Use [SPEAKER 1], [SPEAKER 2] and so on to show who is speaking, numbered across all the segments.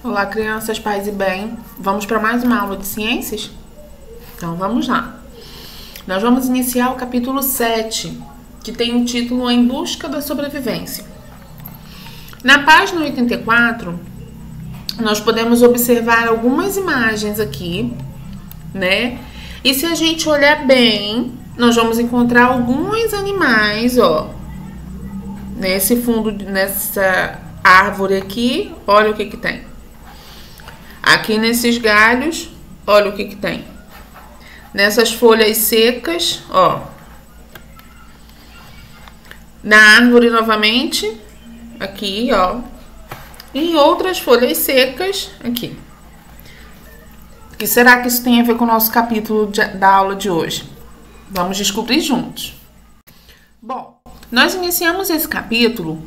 [SPEAKER 1] Olá, crianças, paz e bem. Vamos para mais uma aula de ciências? Então, vamos lá. Nós vamos iniciar o capítulo 7, que tem o título Em Busca da Sobrevivência. Na página 84, nós podemos observar algumas imagens aqui, né? E se a gente olhar bem, nós vamos encontrar alguns animais, ó. Nesse fundo, nessa árvore aqui, olha o que tem. Aqui nesses galhos, olha o que tem. Nessas folhas secas, ó. Na árvore novamente, aqui, ó. E outras folhas secas aqui. O que será que isso tem a ver com o nosso capítulo da aula de hoje? Vamos descobrir juntos. Bom, nós iniciamos esse capítulo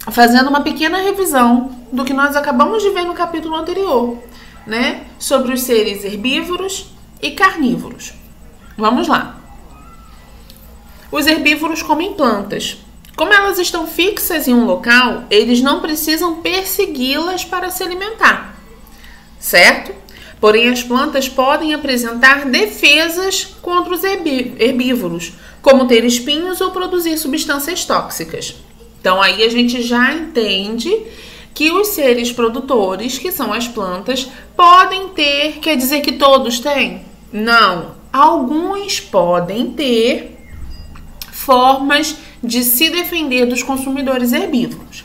[SPEAKER 1] fazendo uma pequena revisão do que nós acabamos de ver no capítulo anterior, né? Sobre os seres herbívoros e carnívoros. Vamos lá. Os herbívoros comem plantas. Como elas estão fixas em um local, eles não precisam persegui-las para se alimentar, certo? Porém, as plantas podem apresentar defesas contra os herbívoros, como ter espinhos ou produzir substâncias tóxicas. Então, aí a gente já entende que os seres produtores, que são as plantas, podem ter, quer dizer que todos têm? Não, alguns podem ter formas de se defender dos consumidores herbívoros.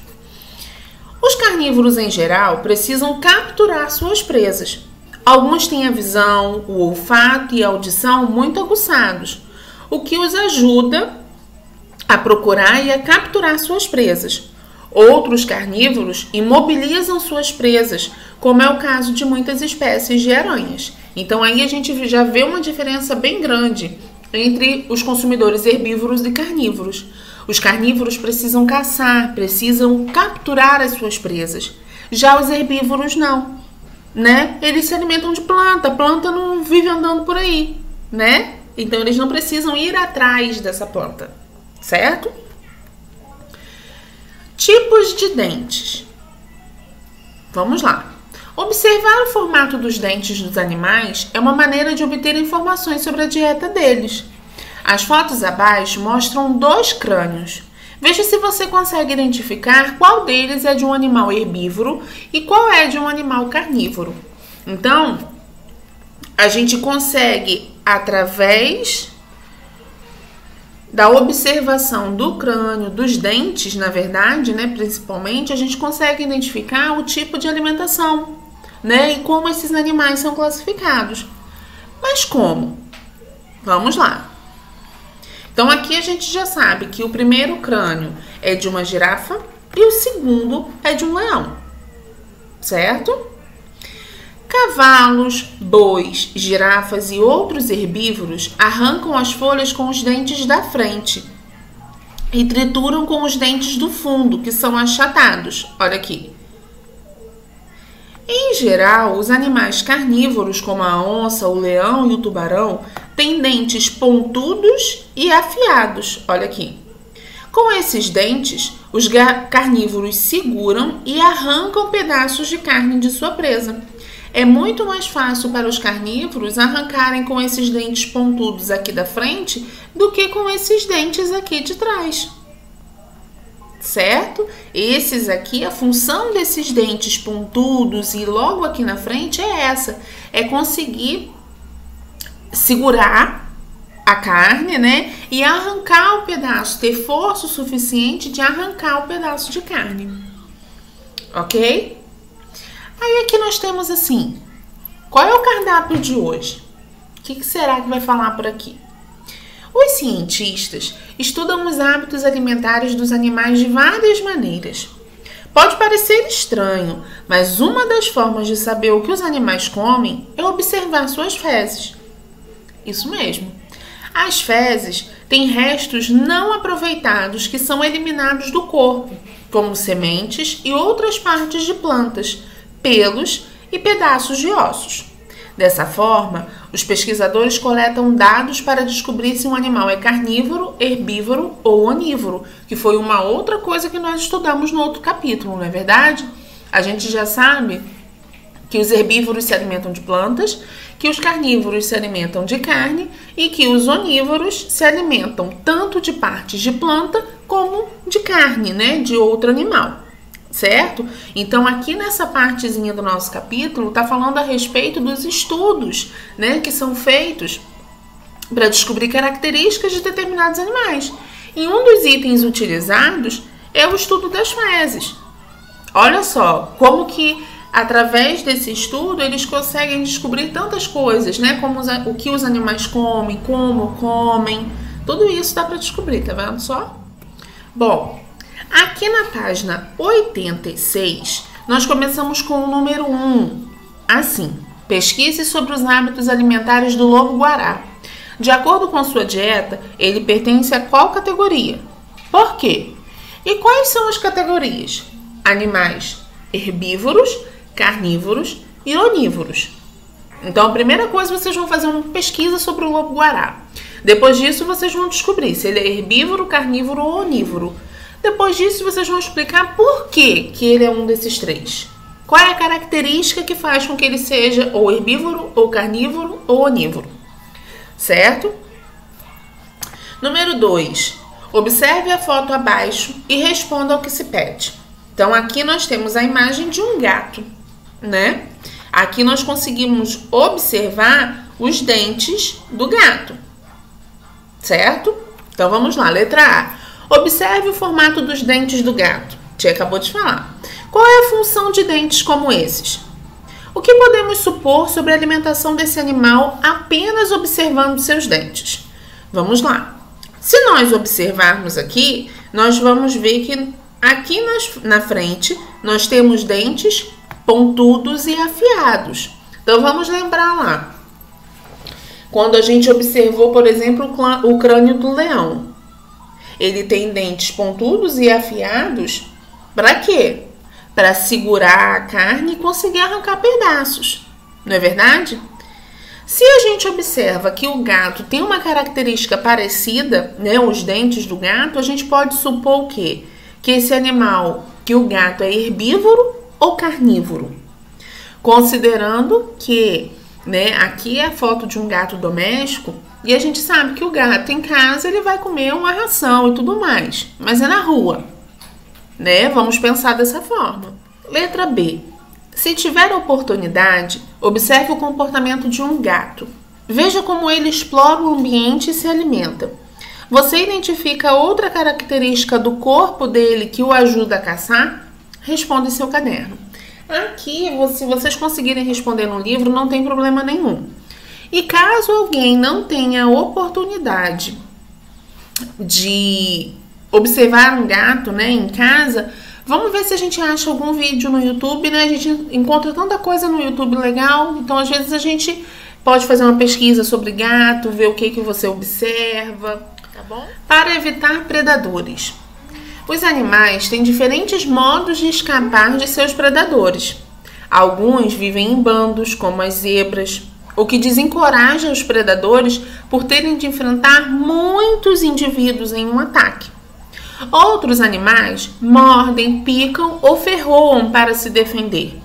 [SPEAKER 1] Os carnívoros, em geral, precisam capturar suas presas. Alguns têm a visão, o olfato e a audição muito aguçados, o que os ajuda a procurar e a capturar suas presas. Outros carnívoros imobilizam suas presas, como é o caso de muitas espécies de aranhas. Então aí a gente já vê uma diferença bem grande entre os consumidores herbívoros e carnívoros. Os carnívoros precisam caçar, precisam capturar as suas presas. Já os herbívoros não, né? Eles se alimentam de planta, a planta não vive andando por aí, né? Então eles não precisam ir atrás dessa planta, certo? Tipos de dentes. Vamos lá. Observar o formato dos dentes dos animais é uma maneira de obter informações sobre a dieta deles. As fotos abaixo mostram 2 crânios. Veja se você consegue identificar qual deles é de um animal herbívoro e qual é de um animal carnívoro. Então, a gente consegue, através da observação do crânio, dos dentes, na verdade, né, principalmente, a gente consegue identificar o tipo de alimentação, né, e como esses animais são classificados. Mas como? Vamos lá. Então, aqui a gente já sabe que o primeiro crânio é de uma girafa e o segundo é de um leão, certo? Cavalos, bois, girafas e outros herbívoros arrancam as folhas com os dentes da frente e trituram com os dentes do fundo, que são achatados. Olha aqui. Em geral, os animais carnívoros, como a onça, o leão e o tubarão, têm dentes pontudos e afiados. Olha aqui. Com esses dentes, os carnívoros seguram e arrancam pedaços de carne de sua presa. É muito mais fácil para os carnívoros arrancarem com esses dentes pontudos aqui da frente do que com esses dentes aqui de trás. Certo? Esses aqui, a função desses dentes pontudos e logo aqui na frente é essa. É conseguir segurar a carne, né? E arrancar o pedaço, ter força o suficiente de arrancar o pedaço de carne. Ok? Aí aqui nós temos assim, qual é o cardápio de hoje? O que será que vai falar por aqui? Os cientistas estudam os hábitos alimentares dos animais de várias maneiras. Pode parecer estranho, mas uma das formas de saber o que os animais comem é observar suas fezes. Isso mesmo. As fezes têm restos não aproveitados que são eliminados do corpo, como sementes e outras partes de plantas, pelos e pedaços de ossos. Dessa forma, os pesquisadores coletam dados para descobrir se um animal é carnívoro, herbívoro ou onívoro, que foi uma outra coisa que nós estudamos no outro capítulo, não é verdade? A gente já sabe que os herbívoros se alimentam de plantas, que os carnívoros se alimentam de carne e que os onívoros se alimentam tanto de partes de planta como de carne, né, de outro animal, certo? Então aqui nessa partezinha do nosso capítulo tá falando a respeito dos estudos, né, que são feitos para descobrir características de determinados animais. E um dos itens utilizados é o estudo das fezes. Olha só como que através desse estudo, eles conseguem descobrir tantas coisas, né? Como o que os animais comem, como comem. Tudo isso dá para descobrir, tá vendo só? Bom, aqui na página 86, nós começamos com o número 1. Assim, pesquise sobre os hábitos alimentares do lobo-guará. De acordo com sua dieta, ele pertence a qual categoria? Por quê? E quais são as categorias? Animais herbívoros, carnívoros e onívoros. Então, a primeira coisa, vocês vão fazer uma pesquisa sobre o lobo-guará. Depois disso, vocês vão descobrir se ele é herbívoro, carnívoro ou onívoro. Depois disso, vocês vão explicar por que ele é um desses três. Qual é a característica que faz com que ele seja ou herbívoro, ou carnívoro, ou onívoro. Certo? Número 2. Observe a foto abaixo e responda ao que se pede. Então, aqui nós temos a imagem de um gato, né? Aqui nós conseguimos observar os dentes do gato, certo? Então, vamos lá, letra A. Observe o formato dos dentes do gato. Tia acabou de falar. Qual é a função de dentes como esses? O que podemos supor sobre a alimentação desse animal apenas observando seus dentes? Vamos lá. Se nós observarmos aqui, nós vamos ver que aqui na frente nós temos dentes pontudos e afiados. Então vamos lembrar lá. Quando a gente observou, por exemplo, o crânio do leão. Ele tem dentes pontudos e afiados para quê? Para segurar a carne e conseguir arrancar pedaços. Não é verdade? Se a gente observa que o gato tem uma característica parecida, né, os dentes do gato, a gente pode supor o quê? Que esse animal, que o gato é herbívoro ou carnívoro. Considerando que, né, aqui é a foto de um gato doméstico e a gente sabe que o gato em casa ele vai comer uma ração e tudo mais, mas é na rua, né? Vamos pensar dessa forma. Letra B. Se tiver oportunidade, observe o comportamento de um gato. Veja como ele explora o ambiente e se alimenta. Você identifica outra característica do corpo dele que o ajuda a caçar? Responda em seu caderno. Aqui, se vocês conseguirem responder no livro, não tem problema nenhum. E caso alguém não tenha a oportunidade de observar um gato, né, em casa, vamos ver se a gente acha algum vídeo no YouTube, né? A gente encontra tanta coisa no YouTube legal, então às vezes a gente pode fazer uma pesquisa sobre gato, ver o que você observa, tá bom? Para evitar predadores. Os animais têm diferentes modos de escapar de seus predadores. Alguns vivem em bandos, como as zebras, o que desencoraja os predadores por terem de enfrentar muitos indivíduos em um ataque. Outros animais mordem, picam ou ferroam para se defender.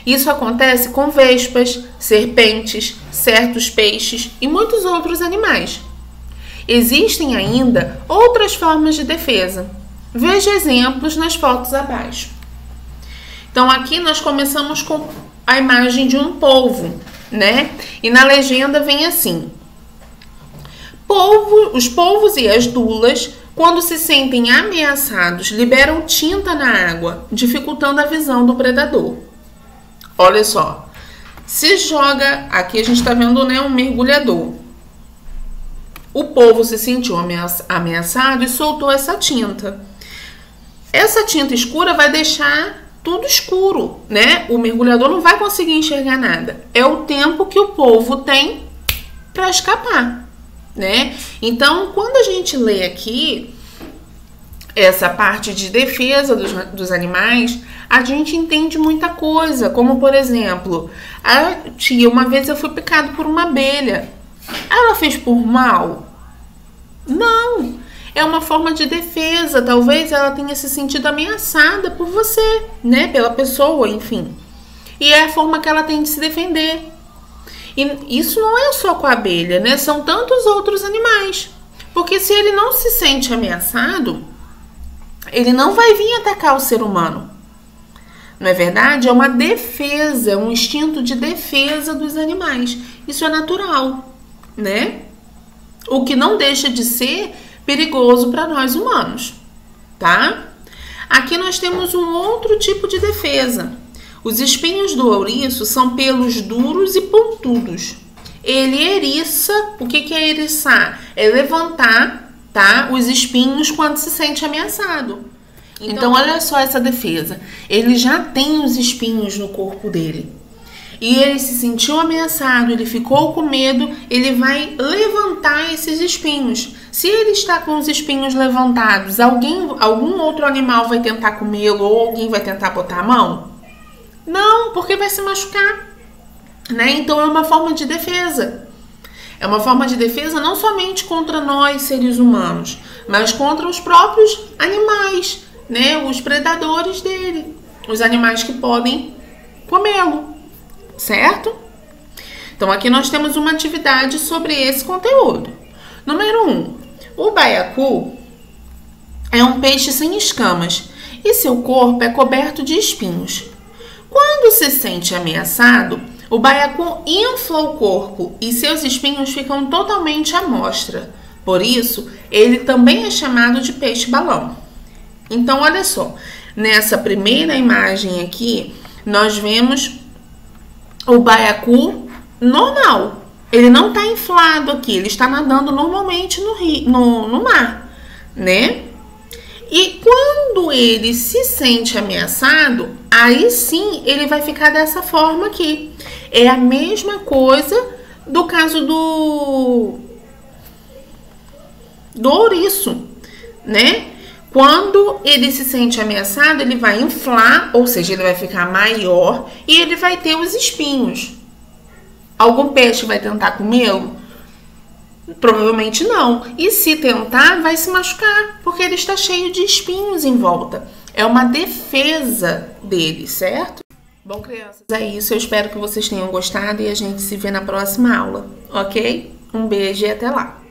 [SPEAKER 1] Isso acontece com vespas, serpentes, certos peixes e muitos outros animais. Existem ainda outras formas de defesa. Veja exemplos nas fotos abaixo. Então aqui nós começamos com a imagem de um polvo, né? E na legenda vem assim: os polvos e as dulas, quando se sentem ameaçados, liberam tinta na água, dificultando a visão do predador. Olha só, se joga, aqui a gente está vendo, né, um mergulhador. O polvo se sentiu ameaçado e soltou essa tinta. Essa tinta escura vai deixar tudo escuro, né? O mergulhador não vai conseguir enxergar nada. É o tempo que o polvo tem para escapar, né? Então, quando a gente lê aqui essa parte de defesa dos animais, a gente entende muita coisa, como por exemplo, uma vez eu fui picado por uma abelha. Ela fez por mal? Não. é uma forma de defesa. Talvez ela tenha se sentido ameaçada por você, né? Pela pessoa, enfim. E é a forma que ela tem de se defender. E isso não é só com a abelha, né? São tantos outros animais. Porque se ele não se sente ameaçado, ele não vai vir atacar o ser humano. Não é verdade? É uma defesa, é um instinto de defesa dos animais. Isso é natural, né? O que não deixa de ser perigoso para nós humanos, tá? Aqui nós temos um outro tipo de defesa. Os espinhos do ouriço são pelos duros e pontudos. Ele eriça. O que é eriçar? É levantar, tá, os espinhos quando se sente ameaçado. Então, olha só essa defesa. Ele já tem os espinhos no corpo dele. E ele se sentiu ameaçado, ele ficou com medo, ele vai levantar esses espinhos. Se ele está com os espinhos levantados, algum outro animal vai tentar comê-lo ou alguém vai tentar botar a mão? Não, porque vai se machucar, né? Então, é uma forma de defesa. É uma forma de defesa não somente contra nós, seres humanos, mas contra os próprios animais, né? Os predadores dele, os animais que podem comê-lo, certo? Então, aqui nós temos uma atividade sobre esse conteúdo. Número 1. O baiacu é um peixe sem escamas e seu corpo é coberto de espinhos. Quando se sente ameaçado, o baiacu infla o corpo e seus espinhos ficam totalmente à mostra. Por isso, ele também é chamado de peixe-balão. Então, olha só, nessa primeira imagem aqui, nós vemos o baiacu normal. Ele não está inflado aqui, ele está nadando normalmente no mar, né? E quando ele se sente ameaçado, aí sim ele vai ficar dessa forma aqui. É a mesma coisa do caso do ouriço, né? Quando ele se sente ameaçado, ele vai inflar, ou seja, ele vai ficar maior e ele vai ter os espinhos. Algum peixe vai tentar comê-lo? Provavelmente não. E se tentar, vai se machucar, porque ele está cheio de espinhos em volta. É uma defesa dele, certo? Bom, crianças, é isso. Eu espero que vocês tenham gostado e a gente se vê na próxima aula, ok? Um beijo e até lá!